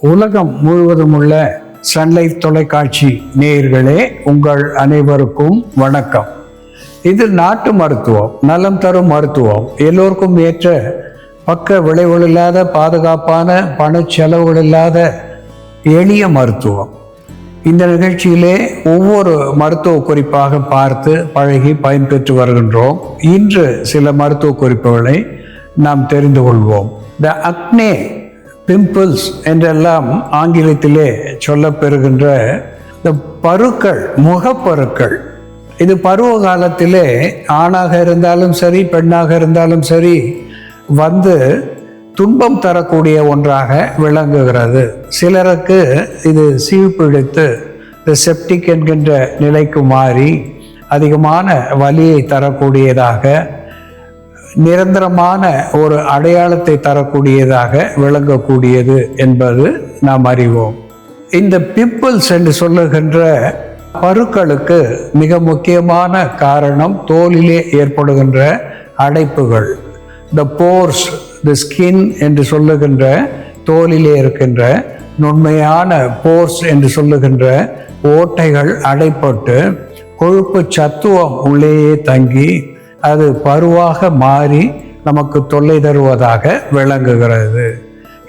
உலகம் முழுவதும் உள்ள சன்லைஃப் தொலைக்காட்சி நேயர்களே, உங்கள் அனைவருக்கும் வணக்கம். இது நாட்டு மருத்துவம், நலம் தரும் மருத்துவம், எல்லோருக்கும் ஏற்ற பக்க விளைவுகள் இல்லாத பாதுகாப்பான பண செலவுகள் இல்லாத எளிய மருத்துவம். இந்த நிகழ்ச்சியிலே ஒவ்வொரு மருத்துவ குறிப்பாக பார்த்து பழகி பயன்பெற்று வருகின்றோம். இன்று சில மருத்துவ குறிப்புகளை நாம் தெரிந்து கொள்வோம். த அக்னே பிம்பிள்ஸ் என்றெல்லாம் ஆங்கிலத்திலே சொல்லப்பெறுகின்ற இந்த பருக்கள், முகப்பருக்கள், இது பருவ காலத்திலே ஆணாக இருந்தாலும் சரி பெண்ணாக இருந்தாலும் சரி வந்து துன்பம் தரக்கூடிய ஒன்றாக விளங்குகிறது. சிலருக்கு இது சீழ்பிடித்து இந்த செப்டிக் என்கின்ற நிலைக்கு மாறி அதிகமான வலியை தரக்கூடியதாக, நிரந்தரமான ஒரு அடையாளத்தை தரக்கூடியதாக விளங்கக்கூடியது என்பது நாம் அறிவோம். இந்த பிம்பிள்ஸ் என்று சொல்லுகின்ற பருக்களுக்கு மிக முக்கியமான காரணம் தோலிலே ஏற்படுகின்ற அடைப்புகள். த போர்ஸ், த ஸ்கின் என்று சொல்லுகின்ற தோலிலே இருக்கின்ற நுண்மையான போர்ஸ் என்று சொல்லுகின்ற ஓட்டைகள் அடைப்பட்டு கொழுப்பு சத்துவம் உள்ளேயே தங்கி அது பருவாக மாறி நமக்கு தொல்லை தருவதாக விளங்குகிறது.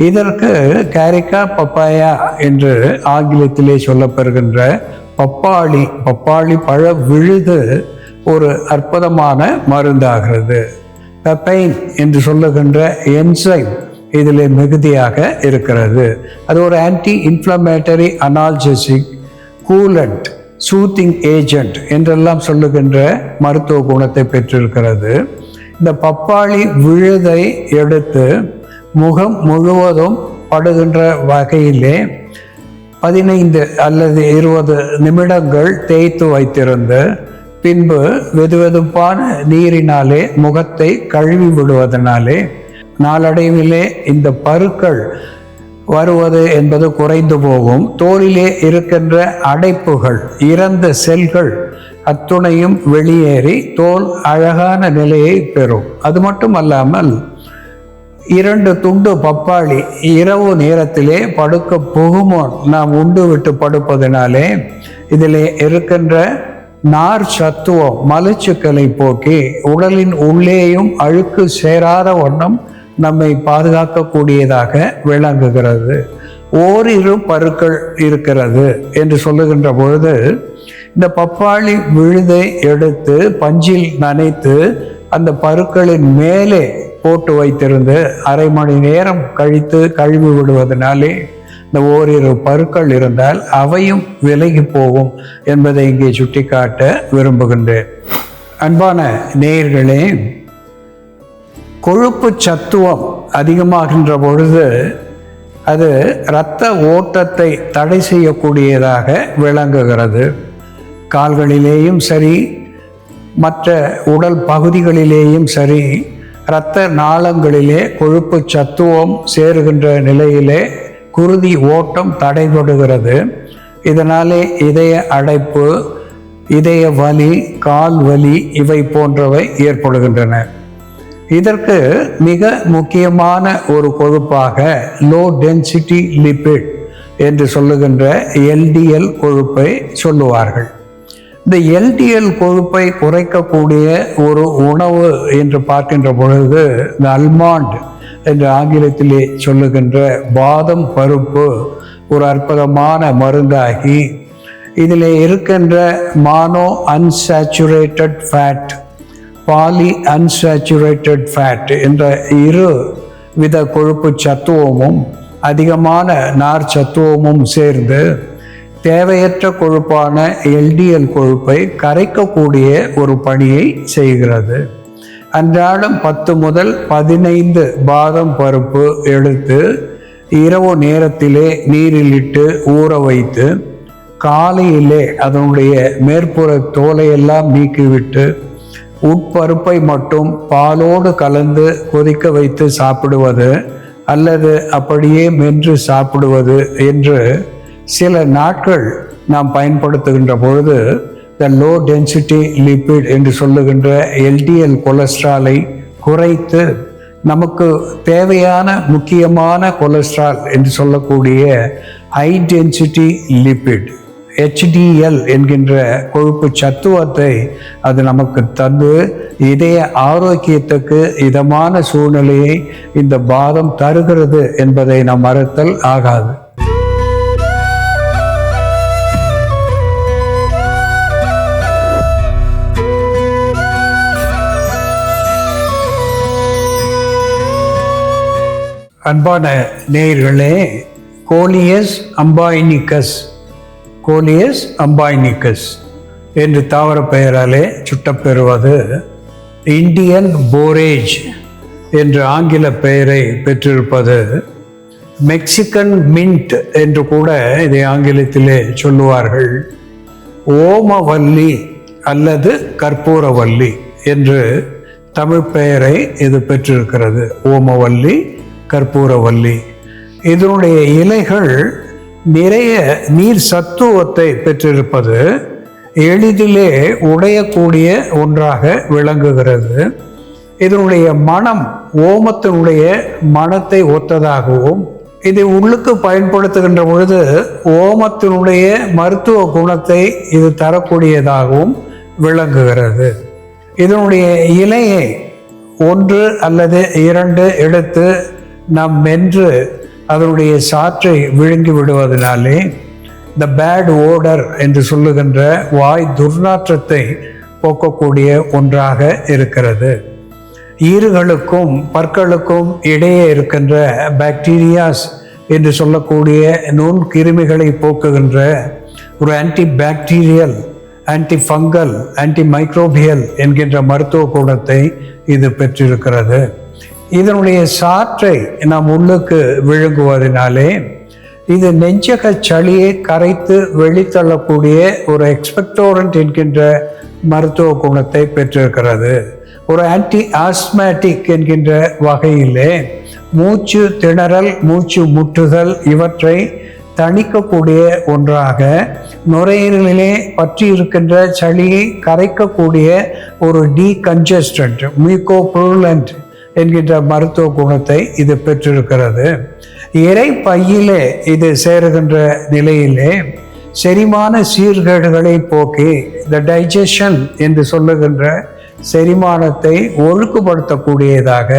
இதற்கு கேரிக்கா பப்பாயா என்று ஆங்கிலத்திலே சொல்லப்பெறுகின்ற பப்பாளி பழ விழுது ஒரு அற்புதமான மருந்தாகிறது. பெப்பைன் என்று சொல்லுகின்ற என்சைம் இதில் மிகுதியாக இருக்கிறது. அது ஒரு anti inflammatory, analgesic, coolant, soothing agent என்றெல்லாம் சொல்லுகின்ற மருத்துவ குணத்தை பெற்றிருக்கிறது. இந்த பப்பாளி விழுதை எடுத்து முகம் முழுவதும் படுகின்ற வகையிலே 15 அல்லது 20 நிமிடங்கள் தேய்த்து வைத்திருந்து பின்பு வெதுவெதுப்பான நீரினாலே முகத்தை கழுவி விடுவதனாலே நாளடைவிலே இந்த பருக்கள் வருவது என்பது குறைந்து போகும். தோலிலே இருக்கின்ற அடைப்புகள், இறந்த செல்கள் அத்துணையும் வெளியேறி தோல் அழகான நிலையை பெறும். அது மட்டுமல்லாமல் 2 துண்டு பப்பாளி இரவு நேரத்திலே படுக்க புகுமுன் நாம் உண்டு விட்டு படுப்பதனாலே இதிலே இருக்கின்ற நார் சத்துவம் மலச்சிக்கலை போக்கி உடலின் உள்ளேயும் அழுக்கு சேராத வண்ணம் நம்மை பாதுகாக்கக்கூடியதாக விளங்குகிறது. ஓரிரு பருக்கள் இருக்கிறது என்று சொல்லுகின்ற பொழுது இந்த பப்பாளி விழுதை எடுத்து பஞ்சில் நனைத்து அந்த பருக்களின் மேலே போட்டு வைத்திருந்து அரை மணி நேரம் கழித்து கழுவி விடுவதனாலே இந்த ஓரிரு பருக்கள் இருந்தால் அவையும் விலகி போகும் என்பதை இங்கே சுட்டிக்காட்ட விரும்புகின்றேன். அன்பான நேயர்களே, கொழுப்பு சத்துவம் அதிகமாகின்ற பொழுது அது இரத்த ஓட்டத்தை தடை செய்யக்கூடியதாக விளங்குகிறது. கால்களிலேயும் சரி மற்ற உடல் பகுதிகளிலேயும் சரி இரத்த நாளங்களிலே கொழுப்பு சத்துவம் சேருகின்ற நிலையிலே குருதி ஓட்டம் தடைபடுகிறது. இதனாலே இதய அடைப்பு, இதய வலி, கால் வலி இவை போன்றவை ஏற்படுகின்றன. இதற்கு மிக முக்கியமான ஒரு கொழுப்பாக லோ டென்சிட்டி லிபிட் என்று சொல்லுகின்ற எல்டிஎல் கொழுப்பை சொல்லுவார்கள். இந்த எல்டிஎல் கொழுப்பை குறைக்கக்கூடிய ஒரு உணவு என்று பார்க்கின்ற பொழுது இந்த அல்மாண்ட் என்று ஆங்கிலத்திலே சொல்லுகின்ற பாதம் பருப்பு ஒரு அற்புதமான மருந்தாகி இதில் இருக்கின்ற mono unsaturated fat, poly unsaturated fat என்ற 2 வித கொழுப்பு சத்துவமும் அதிகமான நார் சத்துவமும் சேர்ந்து தேவையற்ற கொழுப்பான எல்டிஎல் கொழுப்பை கரைக்கக்கூடிய ஒரு பணியை செய்கிறது. அன்றாடம் 10 முதல் 15 பாதம் பருப்பு எடுத்து இரவு நேரத்திலே நீரில் இட்டு ஊற வைத்து காலையிலே அதனுடைய மேற்புற தோலையெல்லாம் நீக்கிவிட்டு உட்பருப்பை மட்டும் பாலோடு கலந்து கொதிக்க வைத்து சாப்பிடுவது அல்லது அப்படியே மென்று சாப்பிடுவது என்று சில நாட்கள் நாம் பயன்படுத்துகின்ற பொழுது த லோ டென்சிட்டி லிபிட் என்று சொல்லுகின்ற எல்டிஎல் கொலஸ்ட்ராலை குறைத்து நமக்கு தேவையான முக்கியமான கொலஸ்ட்ரால் என்று சொல்லக்கூடிய ஹை டென்சிட்டி லிபிட் HDL என்கின்ற கொழுப்பு சத்துவத்தை அது நமக்கு தந்து இதய ஆரோக்கியத்துக்கு இதமான சூழ்நிலையை இந்த பாதம் தருகிறது என்பதை நாம் மறத்தல் ஆகாது. அன்பான நேயர்களே, கோலியஸ் அம்பாய்னிகஸ் என்று தாவர பெயராலே சுட்டப்பெறுவது இந்தியன் போரேஜ் என்ற ஆங்கில பெயரை பெற்றிருப்பது, மெக்சிகன் மின்ட் என்று கூட இதை ஆங்கிலத்திலே சொல்லுவார்கள், ஓமவல்லி அல்லது கற்பூரவல்லி என்று தமிழ் பெயரை இது பெற்றிருக்கிறது. ஓமவல்லி, கற்பூரவல்லி. இதனுடைய இலைகள் நிறைய நீர் சத்துவத்தை பெற்றிருப்பது எளிதிலே உடையக்கூடிய ஒன்றாக விளங்குகிறது. இதனுடைய மனம் ஓமத்தினுடைய மனத்தை ஒத்ததாகவும், இதை உள்ளுக்கு பயன்படுத்துகின்ற பொழுது ஓமத்தினுடைய மருத்துவ குணத்தை இது தரக்கூடியதாகவும் விளங்குகிறது. இதனுடைய இலையை 1 அல்லது 2 எடுத்து நாம் மென்று அதனுடைய சாற்றை விழுங்கி விடுவதனாலே இந்த பேட் ஓடர் என்று சொல்லுகின்ற வாய் துர்நாற்றத்தை போக்கக்கூடிய ஒன்றாக இருக்கிறது. ஈறுகளுக்கும் பற்களுக்கும் இடையே இருக்கின்ற பாக்டீரியாஸ் என்று சொல்லக்கூடிய நுண் கிருமிகளை போக்குகின்ற ஒரு ஆன்டிபாக்டீரியல், ஆன்டிஃபங்கல், ஆன்டிமைக்ரோபியல் என்கின்ற மருத்துவ குணத்தை இது பெற்றிருக்கிறது. இதனுடைய சாற்றை நாம் உள்ளுக்கு விழுங்குவதனாலே இது நெஞ்சக சளியை கரைத்து வெளித்தள்ளக்கூடிய ஒரு எக்ஸ்பெக்டோரண்ட் என்கின்ற மருத்துவ குணத்தை பெற்றிருக்கிறது. ஒரு ஆன்டி ஆஸ்மேட்டிக் என்கின்ற வகையிலே மூச்சு திணறல், மூச்சு முட்டுதல் இவற்றை தணிக்கக்கூடிய ஒன்றாக, நுரையீரலிலே பற்றி இருக்கின்ற சளியை கரைக்கக்கூடிய ஒரு டீகன்ஜஸ்டன்ட், மியூகோபுருலண்ட் என்கின்ற மருத்துவ குணத்தை இது பெற்றிருக்கிறது. இறை பையிலே இது சேருகின்ற நிலையிலே செரிமான சீர்கேடுகளை போக்கி இந்த டைஜஷன் என்று சொல்லுகின்ற செரிமானத்தை ஒழுங்குபடுத்தக்கூடியதாக,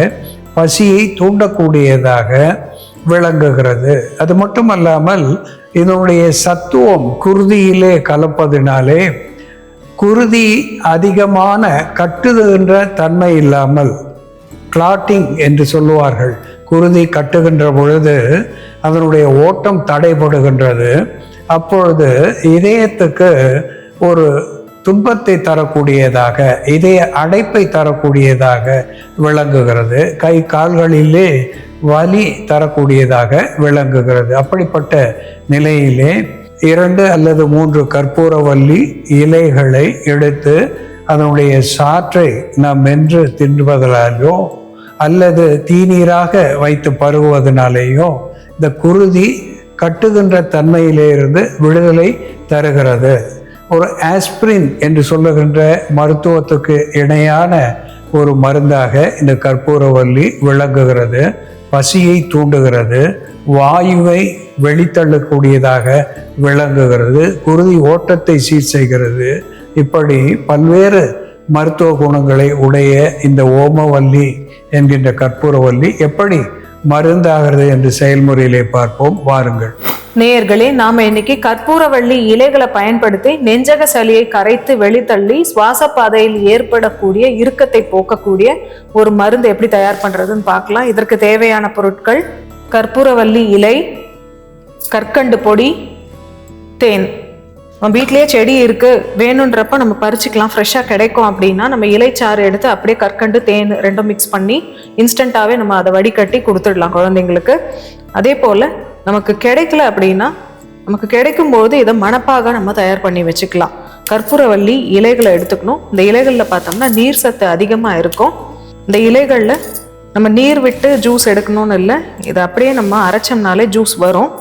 பசியை தூண்டக்கூடியதாக விளங்குகிறது. அது மட்டுமல்லாமல் இதனுடைய சத்துவம் குருதியிலே கலப்பதினாலே குருதி அதிகமான கட்டுகின்ற தன்மை இல்லாமல், கிளாட்டிங் என்று சொல்லுவார்கள், குருதி கட்டுகின்ற பொழுது அதனுடைய ஓட்டம் தடைபடுகின்றது. அப்பொழுது இதயத்துக்கு ஒரு துன்பத்தை தரக்கூடியதாக, இதய அடைப்பை தரக்கூடியதாக விளங்குகிறது. கை கால்களிலே வலி தரக்கூடியதாக விளங்குகிறது. அப்படிப்பட்ட நிலையிலே 2 அல்லது 3 கற்பூரவல்லி இலைகளை எடுத்து அதனுடைய சாற்றை நாம் மென்று தின்னுவதனாலோ அல்லது தீநீராக வைத்து பருகுவதனாலேயோ இந்த குருதி கட்டுகின்ற தன்மையிலிருந்து விடுதலை தருகிறது. ஒரு ஆஸ்பிரின் என்று சொல்லுகின்ற மருத்துவத்துக்கு இணையான ஒரு மருந்தாக இந்த கற்பூரவல்லி விளங்குகிறது. பசியை தூண்டுகிறது, வாயுவை வெளித்தள்ளக்கூடியதாக விளங்குகிறது, குருதி ஓட்டத்தை சீர் செய்கிறது. இப்படி பல்வேறு மருத்துவ குணங்களை உடைய இந்த ஓமவல்லி என்கின்ற கற்பூரவல்லி எப்படி மருந்தாகிறது என்று செயல்முறையிலே பார்ப்போம். வாருங்கள் நேயர்களே, நாம இன்னைக்கு கற்பூரவள்ளி இலைகளை பயன்படுத்தி நெஞ்சக சளியை கரைத்து வெளித்தள்ளி சுவாச பாதையில் ஏற்படக்கூடிய இறுக்கத்தை போக்கக்கூடிய ஒரு மருந்து எப்படி தயார் பண்றதுன்னு பார்க்கலாம். இதற்கு தேவையான பொருட்கள்: கற்பூரவள்ளி இலை, கற்கண்டு பொடி, தேன். நம்ம வீட்லயே செடி இருக்கு, வேணுன்றப்ப நம்ம பறிச்சுக்கலாம், ஃப்ரெஷ்ஷாக கிடைக்கும் அப்படின்னா நம்ம இலைச்சாறு எடுத்து அப்படியே கற்கண்டு தேன் ரெண்டும் மிக்ஸ் பண்ணி இன்ஸ்டண்ட்டாகவே நம்ம அதை வடிகட்டி கொடுத்துடலாம் குழந்தைங்களுக்கு. அதே போல் நமக்கு கிடைக்கல அப்படின்னா நமக்கு கிடைக்கும்போது இதை மணப்பாக நம்ம தயார் பண்ணி வச்சுக்கலாம். கற்பூரவள்ளி இலைகளை எடுத்துக்கணும். இந்த இலைகளில் பார்த்தோம்னா நீர் சத்து அதிகமாக இருக்கும். இந்த இலைகளில் நம்ம நீர் விட்டு ஜூஸ் எடுக்கணும்னு இல்லை, இதை அப்படியே நம்ம அரைச்சோம்னாலே ஜூஸ் வரும்.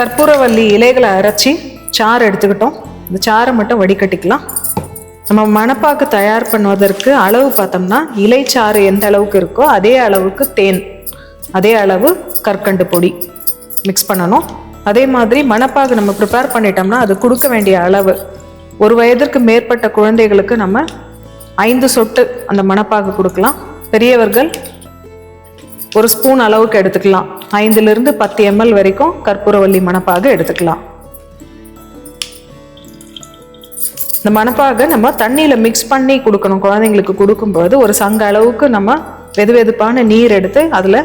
கற்பூரவள்ளி இலைகளை அரைச்சி சாறு எடுத்துக்கிட்டோம். இந்த சாறை மட்டும் வடிகட்டிக்கலாம். நம்ம மணப்பாக்கு தயார் பண்ணுவதற்கு அளவு பார்த்தோம்னா இலைச்சாறு எந்த அளவுக்கு இருக்கோ அதே அளவுக்கு தேன், அதே அளவு கற்கண்டு பொடி மிக்ஸ் பண்ணணும். அதே மாதிரி மணப்பாகு நம்ம ப்ரிப்பேர் பண்ணிட்டோம்னா அது கொடுக்க வேண்டிய அளவு, 1 வயதிற்கு மேற்பட்ட குழந்தைகளுக்கு நம்ம 5 சொட்டு அந்த மணப்பாகு கொடுக்கலாம். பெரியவர்கள் 1 ஸ்பூன் அளவுக்கு எடுத்துக்கலாம். 5லிருந்து 10 ml வரைக்கும் கற்பூரவள்ளி மணப்பாகு எடுத்துக்கலாம். இந்த மணப்பாகை நம்ம தண்ணியில் மிக்ஸ் பண்ணி கொடுக்கணும். குழந்தைங்களுக்கு கொடுக்கும்போது ஒரு சங்க அளவுக்கு நம்ம வெது வெதுப்பான நீர் எடுத்து அதில்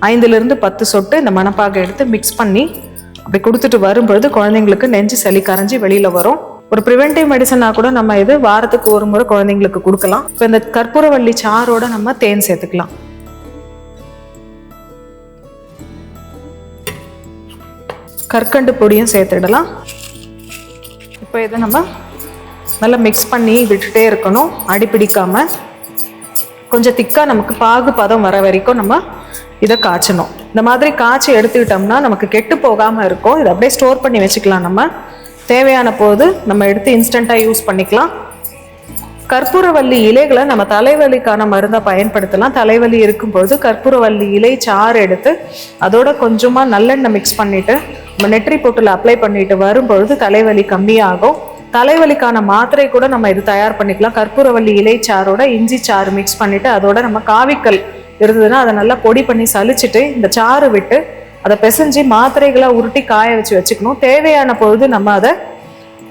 5லிருந்து 10 சொட்டு இந்த மணப்பாகை எடுத்து மிக்ஸ் பண்ணி அப்படி கொடுத்துட்டு வரும்பொழுது குழந்தைங்களுக்கு நெஞ்சு சளி கரைஞ்சி வெளியில் வரும். ஒரு ப்ரிவென்டிவ் மெடிசனாக கூட நம்ம இது வாரத்துக்கு 1 முறை குழந்தைங்களுக்கு கொடுக்கலாம். இப்போ இந்த கற்பூரவள்ளி சாரோட நம்ம தேன் சேர்த்துக்கலாம். கற்கண்டு பொடியும் சேர்த்துடலாம். இப்போ இதை நம்ம நல்லா மிக்ஸ் பண்ணி விட்டுட்டே இருக்கணும், அடிப்பிடிக்காம. கொஞ்சம் திக்காக நமக்கு பாகு பதம் வர வரைக்கும் நம்ம இதை காய்ச்சணும். இந்த மாதிரி காய்ச்சி எடுத்துக்கிட்டோம்னா நமக்கு கெட்டு போகாமல் இருக்கும். இதை அப்படியே ஸ்டோர் பண்ணி வச்சுக்கலாம். நம்ம தேவையான போது நம்ம எடுத்து இன்ஸ்டண்ட்டாக யூஸ் பண்ணிக்கலாம். கற்பூரவள்ளி இலைகளை நம்ம தலைவலிக்கான மருந்தாக பயன்படுத்தலாம். தலைவலி இருக்கும்பொழுது கற்பூரவள்ளி இலை சாறு எடுத்து அதோட கொஞ்சமாக நல்லெண்ணெய் மிக்ஸ் பண்ணிவிட்டு நம்ம நெற்றி பொட்டில் அப்ளை பண்ணிட்டு வரும்பொழுது தலைவலி கம்மியாகும். தலைவலிக்கான மாத்திரை கூட நம்ம இது தயார் பண்ணிக்கலாம். கற்பூரவள்ளி இலை சாரோட இஞ்சி சாறு மிக்ஸ் பண்ணிவிட்டு அதோட நம்ம காவிக்கல் இருந்ததுன்னா அதை நல்லா பொடி பண்ணி சலிச்சுட்டு இந்த சாறு விட்டு அதை பிசைஞ்சு மாத்திரைகளாக உருட்டி காய வச்சுக்கணும். தேவையான பொழுது நம்ம அதை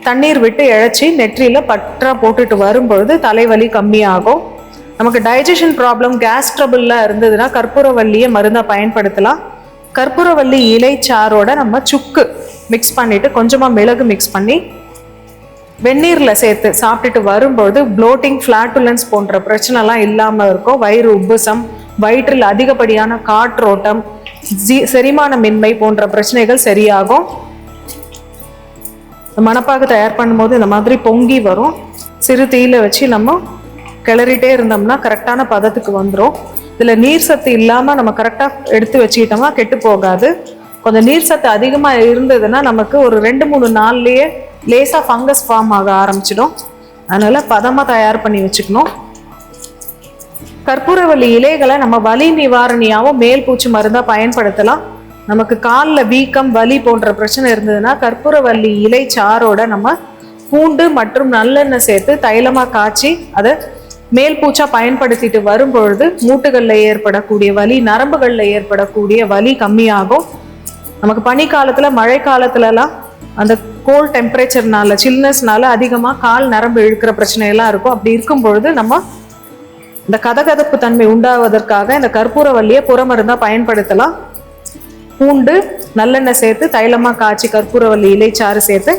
தண்ணீர் விட்டு இழைச்சி நெற்றியில் பற்றா போட்டுட்டு வரும்பொழுது தலைவலி கம்மியாகும். நமக்கு டைஜஷன் ப்ராப்ளம், கேஸ் ட்ரபிள்லாம் இருந்ததுன்னா கற்பூரவள்ளியை மருந்தாக பயன்படுத்தலாம். கற்பூரவள்ளி இலை சாரோட நம்ம சுக்கு மிக்ஸ் பண்ணிவிட்டு கொஞ்சமாக மிளகு மிக்ஸ் பண்ணி வெந்நீரில் சேர்த்து சாப்பிட்டுட்டு வரும்பொழுது ப்ளோட்டிங், ஃப்ளாட்டுலன்ஸ் போன்ற பிரச்சனைலாம் இல்லாமல் இருக்கும். வயிறு உப்புசம், வயிற்றில் அதிகப்படியான காற்றோட்டம், செரிமானமின்மை போன்ற பிரச்சனைகள் சரியாகும். மணப்பாகு தயார் பண்ணும்போது இந்த மாதிரி பொங்கி வரும். சிறு தீயில வச்சு நம்ம கிளறிட்டே இருந்தோம்னா கரெக்டான பதத்துக்கு வந்துடும். இதில் நீர் சத்து இல்லாமல் நம்ம கரெக்டாக எடுத்து வச்சுக்கிட்டோம்னா கெட்டு போகாது. கொஞ்சம் நீர் சத்து அதிகமாக இருந்ததுன்னா நமக்கு ஒரு 2-3 நாள்லேயே லேசாக ஃபங்கஸ் ஃபார்ம் ஆக ஆரம்பிச்சிடும். அதனால் பதமாக தயார் பண்ணி வச்சுக்கணும். கற்பூரவள்ளி இலைகளை நம்ம வலி நிவாரணியாகவும் மேல் பூச்சி மருந்தாக பயன்படுத்தலாம். நமக்கு காலில் வீக்கம், வலி போன்ற பிரச்சனை இருந்ததுன்னா கற்பூரவள்ளி இலை சாரோட நம்ம பூண்டு மற்றும் நல்லெண்ணெய் சேர்த்து தைலமாக காய்ச்சி அதை மேல் பூச்சா பயன்படுத்திட்டு வரும்பொழுது மூட்டுகளில் ஏற்படக்கூடிய வலி, நரம்புகளில் ஏற்படக்கூடிய வலி கம்மியாகும். நமக்கு பனி காலத்தில், மழை காலத்துலலாம் அந்த கோல்ட் டெம்பரேச்சர்னால, சில்னஸ்னால அதிகமாக கால் நரம்பு இழுக்கிற பிரச்சனையெல்லாம் இருக்கும். அப்படி இருக்கும்பொழுது நம்ம இந்த கதகதப்பு தன்மை உண்டாவதற்காக இந்த கற்பூரவள்ளியை புறமருந்தாக பயன்படுத்தலாம். பூண்டு, நல்லெண்ணெய் சேர்த்து தைலமாக காய்ச்சி கற்பூரவள்ளி இலைச்சாறு சேர்த்து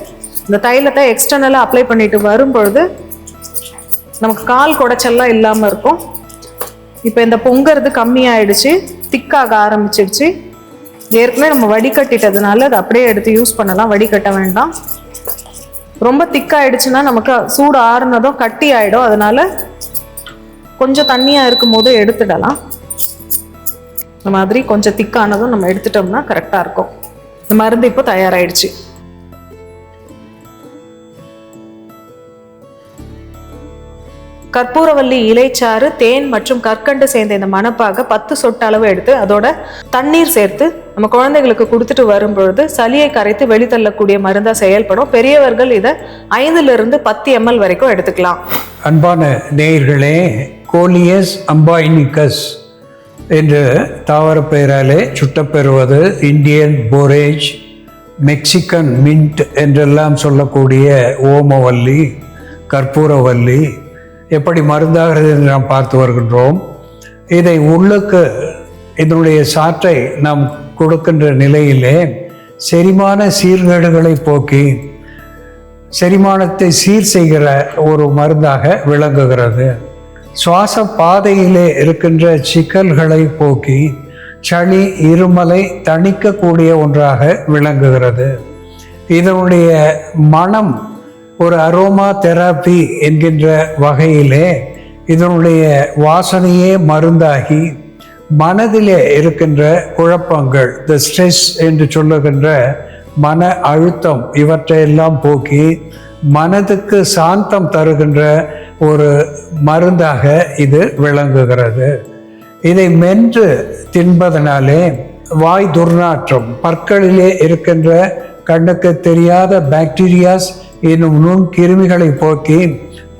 இந்த தைலத்தை எக்ஸ்டர்னலாக அப்ளை பண்ணிட்டு வரும்பொழுது நமக்கு கால் குடைச்சல்லாம் இல்லாமல் இருக்கும். இப்போ இந்த பொங்கிறது கம்மியாயிடுச்சு, திக்காக ஆரம்பிச்சிடுச்சு. ஏற்கனவே நம்ம வடிகட்டிட்டதுனால அதை அப்படியே எடுத்து யூஸ் பண்ணலாம், வடிகட்ட வேண்டாம். ரொம்ப திக்காயிடுச்சுன்னா நமக்கு சூடு ஆறுனதும் கட்டி ஆகிடும். அதனால கொஞ்சம் தண்ணியாக இருக்கும் போது எடுத்துடலாம். இந்த மாதிரி கொஞ்சம் திக்கானதும் நம்ம எடுத்துட்டோம்னா கரெக்டாக இருக்கும். இந்த மருந்து இப்போ தயாராகிடுச்சு. கற்பூரவள்ளி இலைச்சாறு, தேன் மற்றும் கற்கண்டு சேர்ந்த இந்த மணப்பாக 10 சொட்டு அளவு எடுத்து அதோட தண்ணீர் சேர்த்து நம்ம குழந்தைகளுக்கு கொடுத்துட்டு வரும்பொழுது சளியை கரைத்து வெளித்தள்ளக்கூடிய மருந்தாக செயல்படும். பெரியவர்கள் இதை 5லிருந்து 10 ml வரைக்கும் எடுத்துக்கலாம். அன்பான நேயர்களே, கோலியஸ் அம்பாய்னிகஸ் என்று தாவர பெயராலே சுட்டப்பெறுவது இந்தியன் போரேஜ், மெக்சிகன் மின்ட் என்றெல்லாம் சொல்லக்கூடிய ஓமவல்லி, கற்பூரவல்லி எப்படி மருந்தாகிறது என்று நாம் பார்த்து வருகின்றோம். இதை உள்ளுக்கு இதனுடைய சாற்றை நாம் கொடுக்கின்ற நிலையிலே செரிமான சீர்கேடுகளை போக்கி செரிமானத்தை சீர் செய்கிற ஒரு மருந்தாக விளங்குகிறது. சுவாச பாதையிலே இருக்கின்ற சிக்கல்களை போக்கி சளி, இருமலை தணிக்கக்கூடிய ஒன்றாக விளங்குகிறது. இதனுடைய மனம் ஒரு அரோமா தெராப்பி என்கின்ற வகையிலே இதனுடைய வாசனையே மருந்தாகி மனதிலே இருக்கின்ற குழப்பங்கள், த ஸ்ட்ரெஸ் என்று சொல்லுகின்ற மன அழுத்தம் இவற்றையெல்லாம் போக்கி மனதுக்கு சாந்தம் தருகின்ற ஒரு மருந்தாக இது விளங்குகிறது. இதை மென்று தின்பதனாலே வாய் துர்நாற்றம், பற்களிலே இருக்கின்ற கண்ணுக்கு தெரியாத பாக்டீரியாஸ் என்னும் நுண் கிருமிகளை போக்கி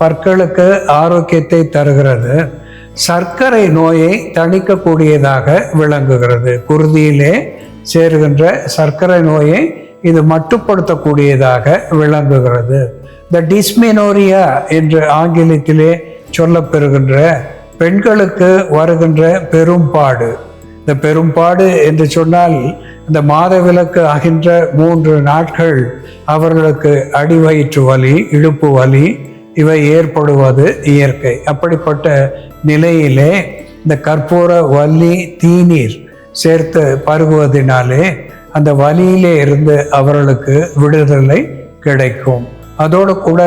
பற்களுக்கு ஆரோக்கியத்தை தருகிறது. சர்க்கரை நோயை தணிக்கக்கூடியதாக விளங்குகிறது. குருதியிலே சேருகின்ற சர்க்கரை நோயை இது மட்டுப்படுத்தக்கூடியதாக விளங்குகிறது. த டிஸ்மெனோரியா என்று ஆங்கிலத்திலே சொல்லப்பெறுகின்ற பெண்களுக்கு வருகின்ற பெரும்பாடு, இந்த பெரும்பாடு என்று சொன்னால் இந்த மாதவிலக்கு ஆகின்ற 3 நாட்கள் அவர்களுக்கு அடிவயிற்று வலி, இடுப்பு வலி இவை ஏற்படுவது இயற்கை. அப்படிப்பட்ட நிலையிலே இந்த கற்பூர வள்ளி தீநீர் சேர்த்து பருகுவதனாலே அந்த வலியிலே இருந்து அவர்களுக்கு விடுதலை கிடைக்கும். அதோடு கூட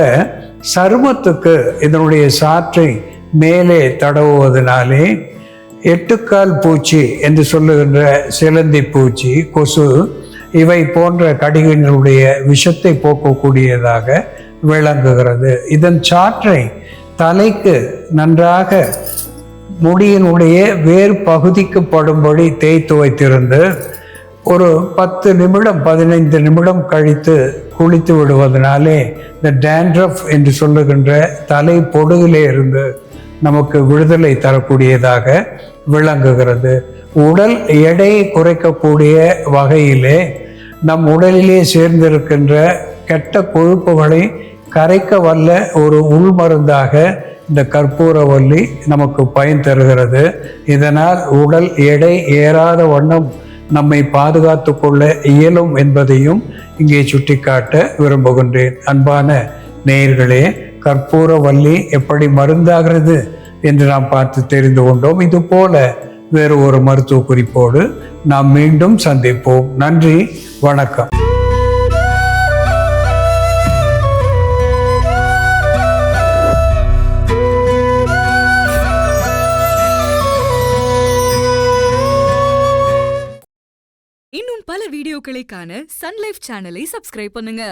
சருமத்துக்கு இதனுடைய சாற்றை மேலே தடவுவதனாலே 8 பூச்சி என்று சொல்லுகின்ற சிலந்தி பூச்சி, கொசு இவை போன்ற கடிகளினுடைய விஷத்தை போக்கக்கூடியதாக விளங்குகிறது. இதன் சாற்றை தலைக்கு நன்றாக முடியினுடைய வேறு பகுதிக்கு படும்படி தேய்த்து வைத்திருந்து ஒரு 10 நிமிடம் 15 நிமிடம் கழித்து குளித்து விடுவதனாலே இந்த டேண்ட்ரஃப் என்று சொல்லுகின்ற தலை பொடுகிலே இருந்து நமக்கு விடுதலை தரக்கூடியதாக விளங்குகிறது. உடல் எடையை குறைக்கக்கூடிய வகையிலே நம் உடலிலே சேர்ந்திருக்கின்ற கெட்ட கொழுப்புகளை கரைக்க வல்ல ஒரு உள்மருந்தாக இந்த கற்பூரவல்லி நமக்கு பயன் தருகிறது. இதனால் உடல் எடை ஏறாத வண்ணம் நம்மை பாதுகாத்து கொள்ள இயலும் என்பதையும் இங்கே சுட்டிக்காட்ட விரும்புகின்றேன். அன்பான நேயர்களே, கற்பூரவல்லி எப்படி மருந்தாகிறது என்று நாம் பார்த்து தெரிந்து கொண்டோம். இது போல வேறு ஒரு மருத்துவ குறிப்போடு நாம் மீண்டும் சந்திப்போம். நன்றி, வணக்கம். இன்னும் பல வீடியோக்களை காண சன் லைஃப் சேனலை சப்ஸ்கிரைப் பண்ணுங்க.